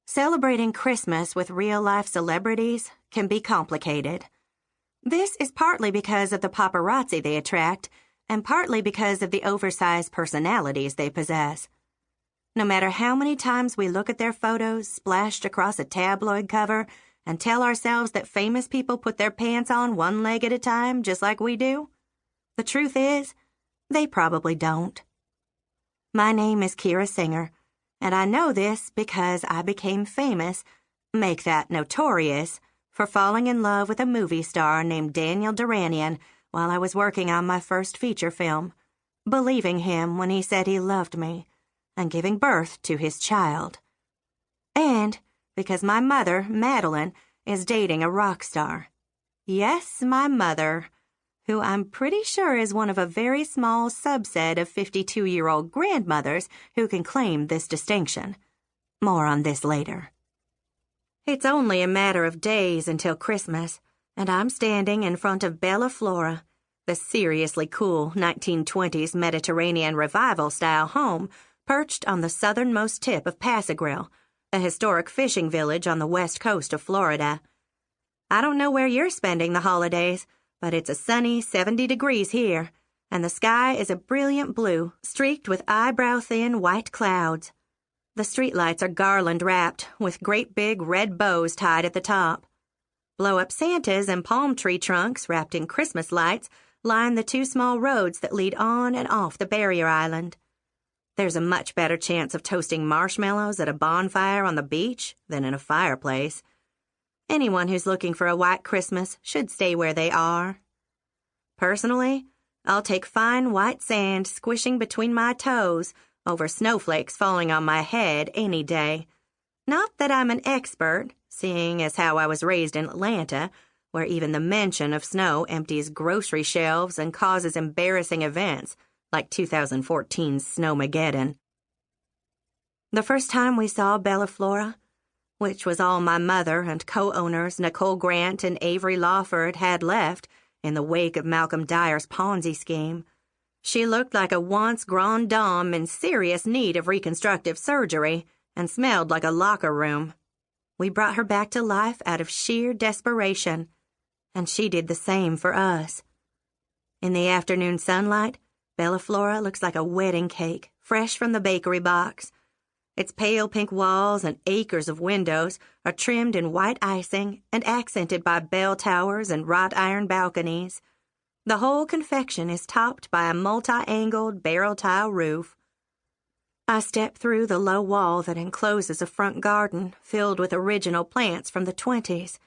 Celebrating Christmas with real-life celebrities can be complicated. This is partly because of the paparazzi they attract, and partly because of the oversized personalities they possess. No matter how many times we look at their photos splashed across a tabloid cover and tell ourselves that famous people put their pants on one leg at a time just like we do, the truth is, they probably don't. My name is Kyra Singer, and I know this because I became famous, make that notorious, for falling in love with a movie star named Daniel Duranian while I was working on my first feature film, believing him when he said he loved me, and giving birth to his child. And because my mother, Madeline, is dating a rock star. Yes, my mother, who I'm pretty sure is one of a very small subset of 52-year-old grandmothers who can claim this distinction. More on this later. It's only a matter of days until Christmas, and I'm standing in front of Bella Flora, the seriously cool 1920s Mediterranean revival-style home perched on the southernmost tip of Pasagrille, a historic fishing village on the west coast of Florida. I don't know where you're spending the holidays, but it's a sunny 70 degrees here, and the sky is a brilliant blue, streaked with eyebrow-thin white clouds. The streetlights are garland-wrapped, with great big red bows tied at the top. Blow-up Santas and palm tree trunks wrapped in Christmas lights line the two small roads that lead on and off the barrier island. There's a much better chance of toasting marshmallows at a bonfire on the beach than in a fireplace. Anyone who's looking for a white Christmas should stay where they are. Personally, I'll take fine white sand squishing between my toes over snowflakes falling on my head any day. Not that I'm an expert, seeing as how I was raised in Atlanta, where even the mention of snow empties grocery shelves and causes embarrassing events, like 2014's Snowmageddon. The first time we saw Bella Flora, which was all my mother and co-owners Nicole Grant and Avery Lawford had left in the wake of Malcolm Dyer's Ponzi scheme, she looked like a once grande dame in serious need of reconstructive surgery and smelled like a locker room. We brought her back to life out of sheer desperation, and she did the same for us. In the afternoon sunlight, Bella Flora looks like a wedding cake, fresh from the bakery box. Its pale pink walls and acres of windows are trimmed in white icing and accented by bell towers and wrought iron balconies. The whole confection is topped by a multi-angled barrel tile roof. I step through the low wall that encloses a front garden filled with original plants from the 20s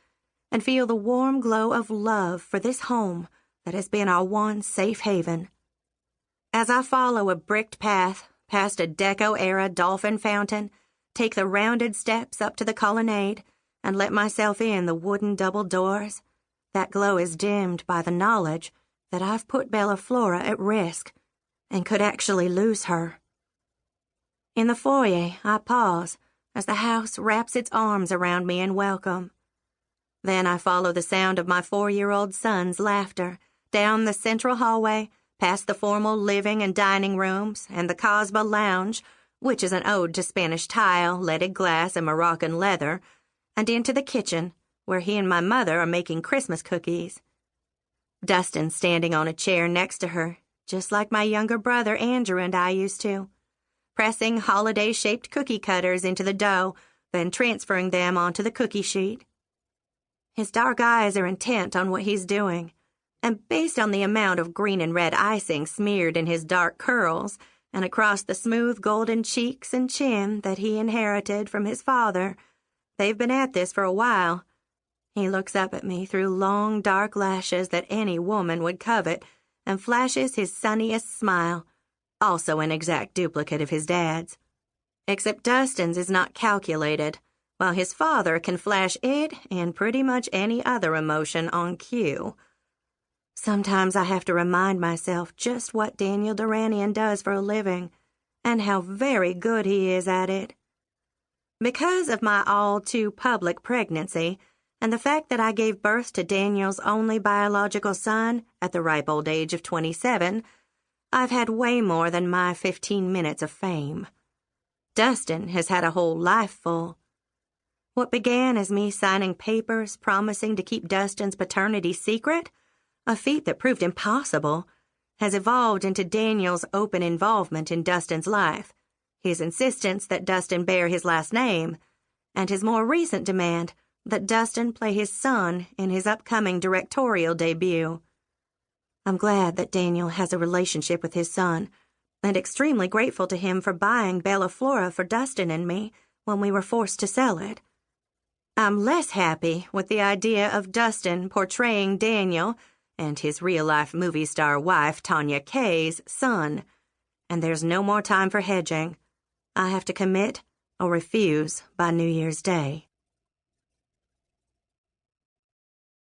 and feel the warm glow of love for this home that has been our one safe haven. As I follow a bricked path past a Deco-era dolphin fountain, take the rounded steps up to the colonnade, and let myself in the wooden double doors, that glow is dimmed by the knowledge that I've put Bella Flora at risk and could actually lose her. In the foyer, I pause as the house wraps its arms around me in welcome. Then I follow the sound of my 4-year-old son's laughter down the central hallway, past the formal living and dining rooms and the Cosba Lounge, which is an ode to Spanish tile, leaded glass, and Moroccan leather, and into the kitchen, where he and my mother are making Christmas cookies. Dustin's standing on a chair next to her, just like my younger brother Andrew and I used to, pressing holiday-shaped cookie cutters into the dough, then transferring them onto the cookie sheet. His dark eyes are intent on what he's doing, and based on the amount of green and red icing smeared in his dark curls and across the smooth golden cheeks and chin that he inherited from his father, they've been at this for a while. He looks up at me through long, dark lashes that any woman would covet and flashes his sunniest smile, also an exact duplicate of his dad's. Except Dustin's is not calculated, while his father can flash it and pretty much any other emotion on cue. Sometimes I have to remind myself just what Daniel Duranian does for a living, and how very good he is at it. Because of my all-too-public pregnancy, and the fact that I gave birth to Daniel's only biological son at the ripe old age of 27, I've had way more than my 15 minutes of fame. Dustin has had a whole life full. What began as me signing papers promising to keep Dustin's paternity secret, a feat that proved impossible, has evolved into Daniel's open involvement in Dustin's life, his insistence that Dustin bear his last name, and his more recent demand that Dustin play his son in his upcoming directorial debut. I'm glad that Daniel has a relationship with his son, and extremely grateful to him for buying Bella Flora for Dustin and me when we were forced to sell it. I'm less happy with the idea of Dustin portraying Daniel and his real-life movie star wife, Tanya Kay's son, and there's no more time for hedging. I have to commit or refuse by New Year's Day.